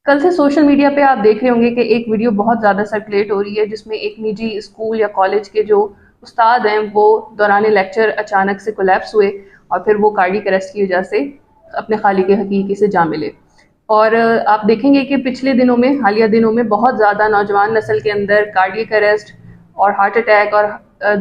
کل سے social media پہ آپ دیکھ رہے ہوں گے کہ ایک ویڈیو بہت زیادہ سرکولیٹ ہو رہی ہے جس میں ایک نجی اسکول یا کالج کے جو استاد ہیں وہ دوران لیکچر اچانک سے کولیپس ہوئے اور پھر وہ کارڈیک اریسٹ کی وجہ سے اپنے خالق حقیقی سے جا ملے۔ اور آپ دیکھیں گے کہ پچھلے دنوں میں، حالیہ دنوں میں بہت زیادہ نوجوان نسل کے اندر کارڈیک اریسٹ اور ہارٹ اٹیک اور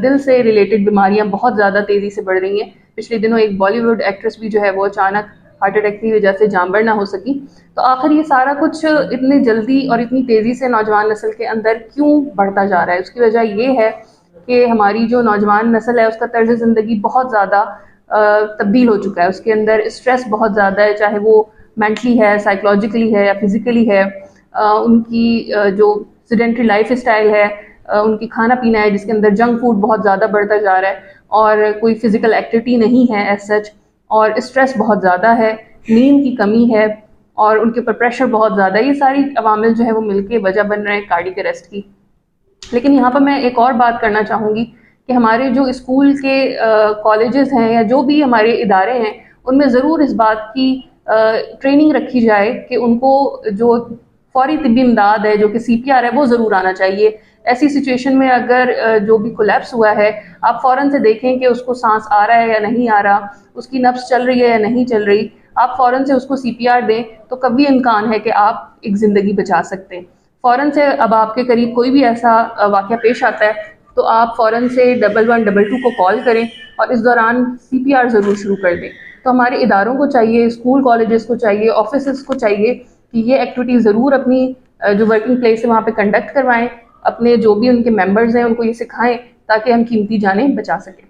دل سے ریلیٹڈ بیماریاں بہت زیادہ تیزی سے بڑھ رہی ہیں۔ پچھلے دنوں ایک بالی ووڈ ایکٹریس بھی جو ہے وہ اچانک ہارٹ اٹیک کی وجہ سے جانبر نہ ہو سکی۔ تو آخر یہ سارا کچھ اتنی جلدی اور اتنی تیزی سے نوجوان نسل کے اندر کیوں بڑھتا جا رہا ہے؟ اس کی وجہ یہ ہے کہ ہماری جو نوجوان نسل ہے اس کا طرز زندگی بہت زیادہ تبدیل ہو چکا ہے۔ اس کے اندر اسٹریس بہت زیادہ ہے، چاہے وہ مینٹلی ہے، سائیکولوجیکلی ہے یا فزیکلی ہے۔ ان کی جو سیڈنٹری لائف اسٹائل ہے، ان کی کھانا پینا ہے جس کے اندر جنک فوڈ بہت زیادہ بڑھتا جا رہا ہے اور کوئی فزیکل ایکٹیویٹی نہیں ہے ایز سچ، اور اسٹریس بہت زیادہ ہے، نیند کی کمی ہے اور ان کے اوپر پریشر بہت زیادہ ہے۔ یہ ساری عوامل جو ہے وہ مل کے وجہ بن رہے ہیں کارڈیک اریسٹ کی۔ لیکن یہاں پر میں ایک اور بات کرنا چاہوں گی کہ ہمارے جو اسکول کے کالجز ہیں یا جو بھی ہمارے ادارے ہیں ان میں ضرور اس بات کی ٹریننگ رکھی جائے کہ ان کو جو فوری طبی امداد ہے، جو کہ سی پی آر ہے، وہ ضرور آنا چاہیے۔ ایسی سچویشن میں اگر جو بھی کولیپس ہوا ہے آپ فوراً سے دیکھیں کہ اس کو سانس آ رہا ہے یا نہیں آ رہا، اس کی نبض چل رہی ہے یا نہیں چل رہی، آپ فوراً سے اس کو سی پی آر دیں تو کبھی امکان ہے کہ آپ ایک زندگی بچا سکتے ہیں۔ فوراً سے اب آپ کے قریب کوئی بھی ایسا واقعہ پیش آتا ہے تو آپ فوراً سے 1122 کو کال کریں اور اس دوران سی پی آر ضرور شروع کر دیں۔ تو ہمارے اداروں کو چاہیے، اسکول کالجز کو چاہیے، آفیسز کو چاہیے کہ یہ ایکٹیویٹی ضرور اپنی جو ورکنگ پلیس ہے وہاں پہ کنڈکٹ کروائیں، اپنے جو بھی ان کے ممبرز ہیں ان کو یہ سکھائیں تاکہ ہم قیمتی جانیں بچا سکیں۔